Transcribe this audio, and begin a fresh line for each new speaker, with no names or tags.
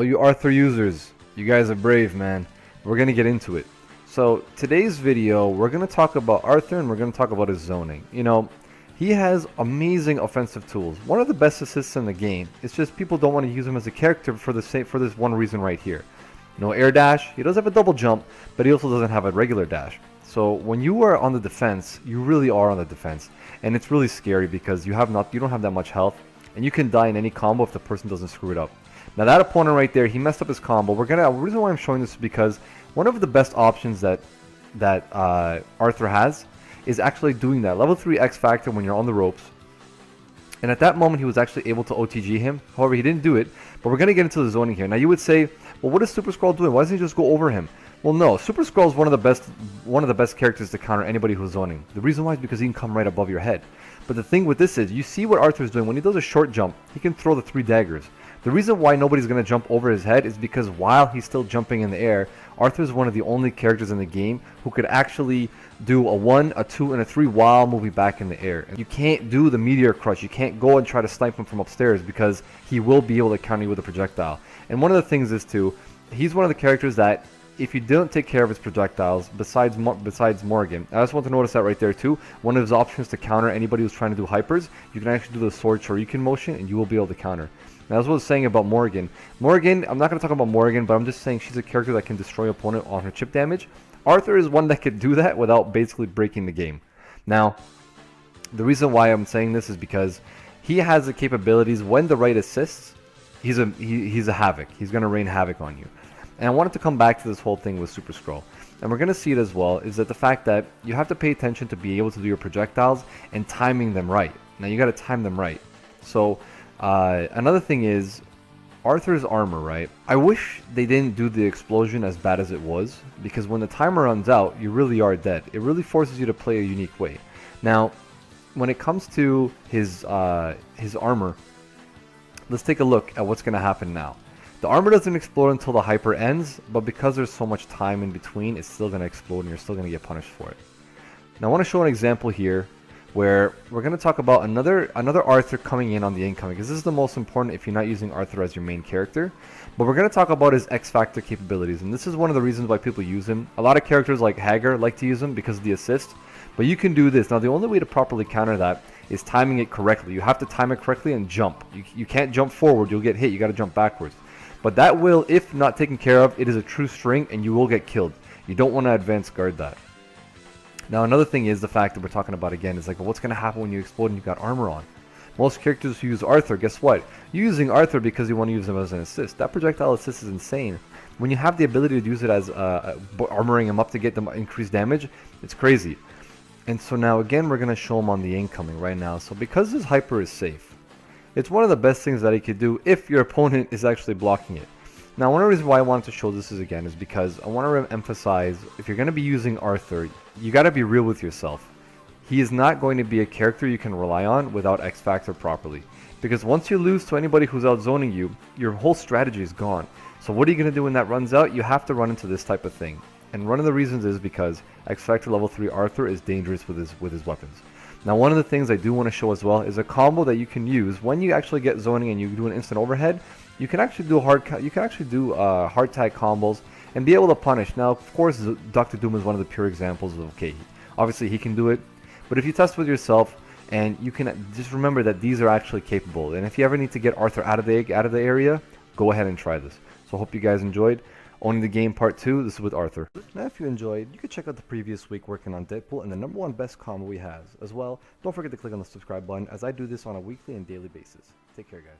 All you Arthur users, you guys are brave, man. We're going to get into it. So today's video, we're going to talk about Arthur and we're going to talk about his zoning. You know, he has amazing offensive tools. One of the best assists in the game. It's just people don't want to use him as a character for this one reason right here. No air dash. He does have a double jump, but he also doesn't have a regular dash. So when you are on the defense, you really are on the defense, and it's really scary because you don't have that much health, and you can die in any combo if the person doesn't screw it up. Now that opponent right there, he messed up his combo. The reason why I'm showing this is because one of the best options that Arthur has is actually doing that level 3 X Factor when you're on the ropes. And at that moment, he was actually able to OTG him. However, he didn't do it. But we're going to get into the zoning here. Now, you would say, well, what is Super Skrull doing? Why doesn't he just go over him? Well, no. Super Skrull is one of the best characters to counter anybody who's zoning. The reason why is because he can come right above your head. But the thing with this is, you see what Arthur's doing. When he does a short jump, he can throw the 3 daggers. The reason why nobody's going to jump over his head is because while he's still jumping in the air, Arthur is one of the only characters in the game who could actually do a 1, a 2, and a 3 while moving back in the air. And you can't do the meteor crush. You can't go and try to snipe him from upstairs because he will be able to counter you with a projectile. And one of the things is too, he's one of the characters that if you don't take care of his projectiles, besides Morgan, I just want to notice that right there too. One of his options to counter anybody who's trying to do hypers, you can actually do the sword Shoryuken motion and you will be able to counter. Now, that's what I was saying about Morgan. Morgan, I'm not going to talk about Morgan, but I'm just saying she's a character that can destroy an opponent on her chip damage. Arthur is one that could do that without basically breaking the game. Now, the reason why I'm saying this is because he has the capabilities when the right assists, he's a havoc. He's going to rain havoc on you. And I wanted to come back to this whole thing with Super Skrull. And we're going to see it as well, is that the fact that you have to pay attention to be able to do your projectiles and timing them right. Now, you got to time them right. So, another thing is Arthur's armor, right? I wish they didn't do the explosion as bad as it was, because when the timer runs out, you really are dead. It really forces you to play a unique way. Now, when it comes to his armor, let's take a look at what's going to happen now. The armor doesn't explode until the hyper ends, but because there's so much time in between, it's still going to explode and you're still going to get punished for it. Now, I want to show an example here where we're going to talk about another Arthur coming in on the incoming, because this is the most important if you're not using Arthur as your main character. But we're going to talk about his X Factor capabilities, and this is one of the reasons why people use him. A lot of characters like Hagar like to use him because of the assist, but you can do this. Now, the only way to properly counter that is timing it correctly. You have to time it correctly and jump. You can't jump forward, you'll get hit, you got to jump backwards. But that will, if not taken care of, it is a true string and you will get killed. You don't want to advance guard that. Now, another thing is the fact that we're talking about again is like, well, what's going to happen when you explode and you've got armor on? Most characters who use Arthur, guess what? You're using Arthur because you want to use him as an assist. That projectile assist is insane. When you have the ability to use it as armoring him up to get them increased damage, it's crazy. And so now again, we're going to show him on the incoming right now. So because his hyper is safe, it's one of the best things that he could do if your opponent is actually blocking it. Now, one of the reasons why I wanted to show this again is because I want to emphasize, if you're going to be using Arthur, you got to be real with yourself. He is not going to be a character you can rely on without X Factor properly. Because once you lose to anybody who's out zoning you, your whole strategy is gone. So what are you going to do when that runs out? You have to run into this type of thing. And one of the reasons is because X Factor level 3 Arthur is dangerous with his weapons. Now, one of the things I do want to show as well is a combo that you can use when you actually get zoning and you do an instant overhead. You can actually do hard tag combos and be able to punish. Now, of course, Dr. Doom is one of the pure examples of, okay, obviously he can do it, but if you test with yourself and you can just remember that these are actually capable. And if you ever need to get Arthur out of the area, go ahead and try this. So I hope you guys enjoyed. Owning the Game Part 2, this is with Arthur. Now, if you enjoyed, you could check out the previous week working on Deadpool and the #1 best combo he has. As well, don't forget to click on the subscribe button as I do this on a weekly and daily basis. Take care, guys.